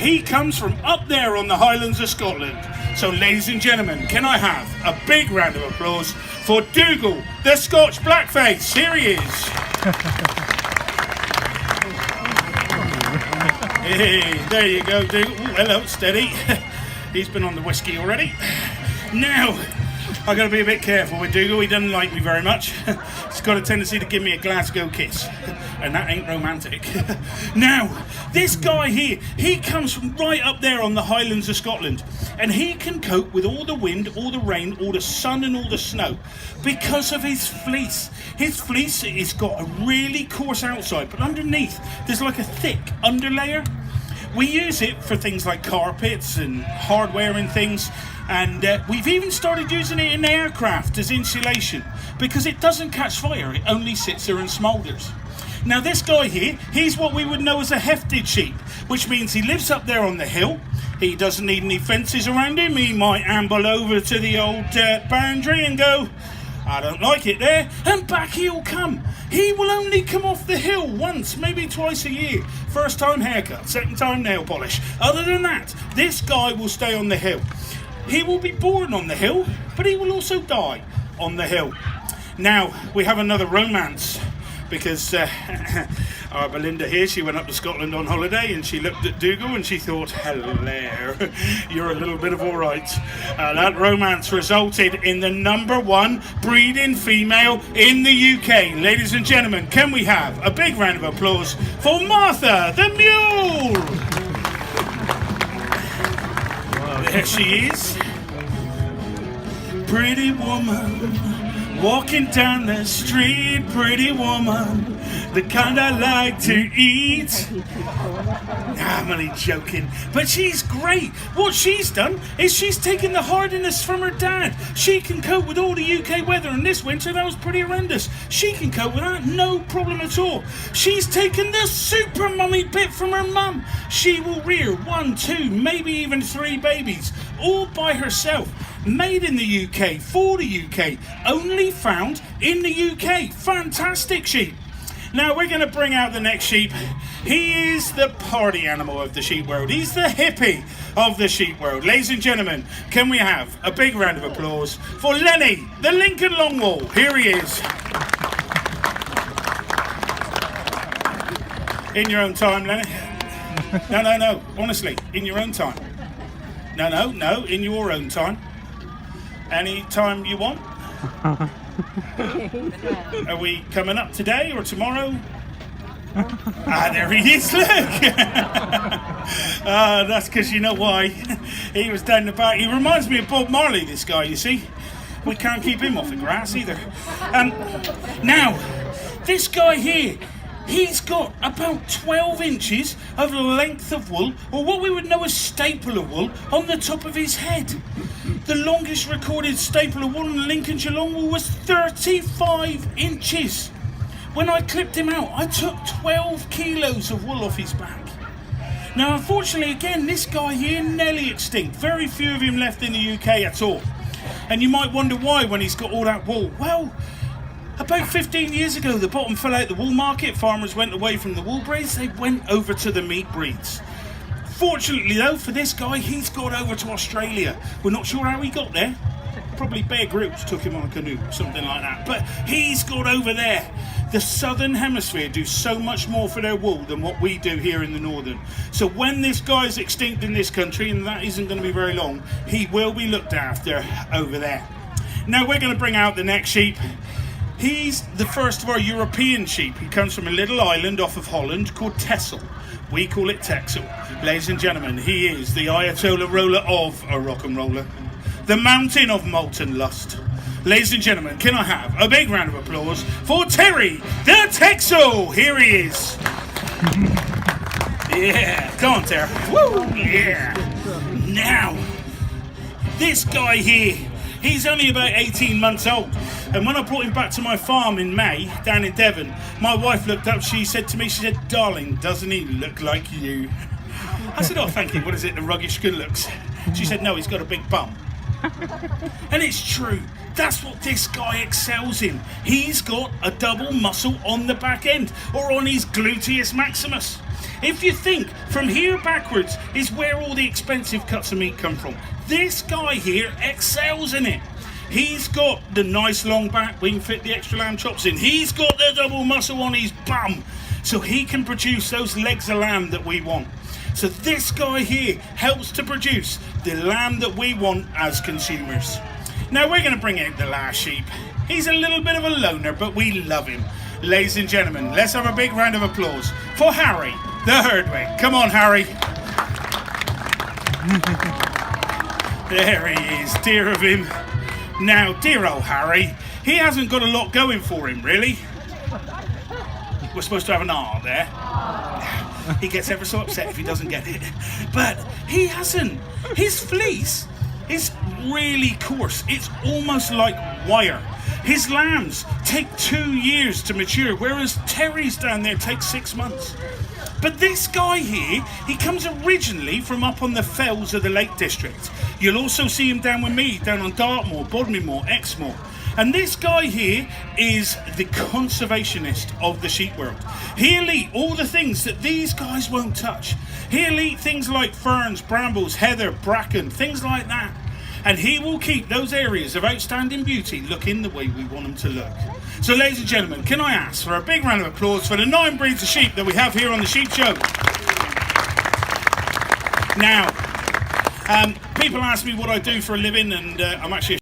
He comes from up there on the Highlands of Scotland. So, ladies and gentlemen, can I have a big round of applause for Dougal, the Scotch Blackface? Here he is. Hey, there you go, Dougal. Ooh, hello, steady. He's been on the whiskey already. Now, I've got to be a bit careful with Dougal. He doesn't like me very much. He's got a tendency to give me a Glasgow kiss. And that ain't romantic. Now, this guy here, he comes from right up there on the Highlands of Scotland. And he can cope with all the wind, all the rain, all the sun and all the snow because of his fleece. His fleece has got a really coarse outside, but underneath there's like a thick underlayer. We use it for things like carpets and hardware and things. And we've even started using it in aircraft as insulation because it doesn't catch fire, it only sits there and smoulders. Now this guy here, he's what we would know as a hefted sheep, which means he lives up there on the hill. He doesn't need any fences around him. He might amble over to the old boundary and go, I don't like it there, and back he'll come. He will only come off the hill once, maybe twice a year. First time haircut, second time nail polish. Other than that, this guy will stay on the hill. He will be born on the hill, but he will also die on the hill. Now, we have another romance, because our Belinda here, she went up to Scotland on holiday and she looked at Dougal and she thought, hello, you're a little bit of all right. That romance resulted in the #1 breeding female in the UK. Ladies and gentlemen, can we have a big round of applause for Martha the Mule? There she is. Pretty woman, walking down the street, pretty woman, the kind I like to eat. I'm only joking, but she's great. What she's done is she's taken the hardiness from her dad. She can cope with all the UK weather, and this winter that was pretty horrendous. She can cope with that, no problem at all. She's taken the super mummy bit from her mum. She will rear 1, 2, maybe even 3 babies, all by herself. Made in the UK, for the UK, only found in the UK. Fantastic sheep. Now we're going to bring out the next sheep. He is the party animal of the sheep world. He's the hippie of the sheep world. Ladies and gentlemen, can we have a big round of applause for Lenny, the Lincoln Longwall? Here he is. In your own time, Lenny. No, honestly, in your own time. No, in your own time. Any time you want. Are we coming up today or tomorrow? There he is, look! That's because you know why. He was down the back. He reminds me of Bob Marley, this guy, you see. We can't keep him off the grass either. Now, this guy here, he's got about 12 inches of length of wool, or what we would know as staple of wool, on the top of his head. The longest recorded staple of wool in Lincolnshire Longwool was 35 inches. When I clipped him out, I took 12 kilos of wool off his back. Now, unfortunately, again, this guy here, nearly extinct. Very few of him left in the UK at all. And you might wonder why when he's got all that wool. Well, about 15 years ago, the bottom fell out the wool market. Farmers went away from the wool breeds. They went over to the meat breeds. Fortunately, though, for this guy, he's gone over to Australia. We're not sure how he got there. Probably Bear Grylls took him on a canoe, something like that. But he's gone over there. The southern hemisphere do so much more for their wool than what we do here in the northern. So when this guy's extinct in this country, and that isn't going to be very long, he will be looked after over there. Now we're going to bring out the next sheep. He's the first of our European sheep. He comes from a little island off of Holland called Texel. We call it Texel. Ladies and gentlemen, he is the Ayatollah roller of a rock and roller. The mountain of molten lust. Ladies and gentlemen, can I have a big round of applause for Terry the Texel? Here he is. Yeah, come on, Terry. Woo, yeah. Now, this guy here, he's only about 18 months old. And when I brought him back to my farm in May, down in Devon, my wife looked up, she said to me, she said, darling, doesn't he look like you? I said, oh, thank you, what is it, the ruggish good looks? She said, no, he's got a big bum. And it's true, that's what this guy excels in. He's got a double muscle on the back end, or on his gluteus maximus. If you think from here backwards is where all the expensive cuts of meat come from, this guy here excels in it. He's got the nice long back we can fit the extra lamb chops in. He's got the double muscle on his bum, so he can produce those legs of lamb that we want. So this guy here helps to produce the lamb that we want as consumers. Now we're going to bring out the last sheep. He's a little bit of a loner, but we love him. Ladies and gentlemen, let's have a big round of applause for Harry, the herdwig. Come on, Harry. There he is, dear of him. Now, dear old Harry, he hasn't got a lot going for him, really. We're supposed to have an R there. He gets ever so upset if he doesn't get it. But he hasn't. His fleece is really coarse. It's almost like wire. His lambs take 2 years to mature, whereas Terry's down there takes 6 months. But this guy here, he comes originally from up on the fells of the Lake District. You'll also see him down with me, down on Dartmoor, Bodminmoor, Exmoor. And this guy here is the conservationist of the sheep world. He'll eat all the things that these guys won't touch. He'll eat things like ferns, brambles, heather, bracken, things like that. And he will keep those areas of outstanding beauty looking the way we want them to look. So ladies and gentlemen, can I ask for a big round of applause for the 9 breeds of sheep that we have here on the Sheep Show? Now, people ask me what I do for a living, and I'm actually a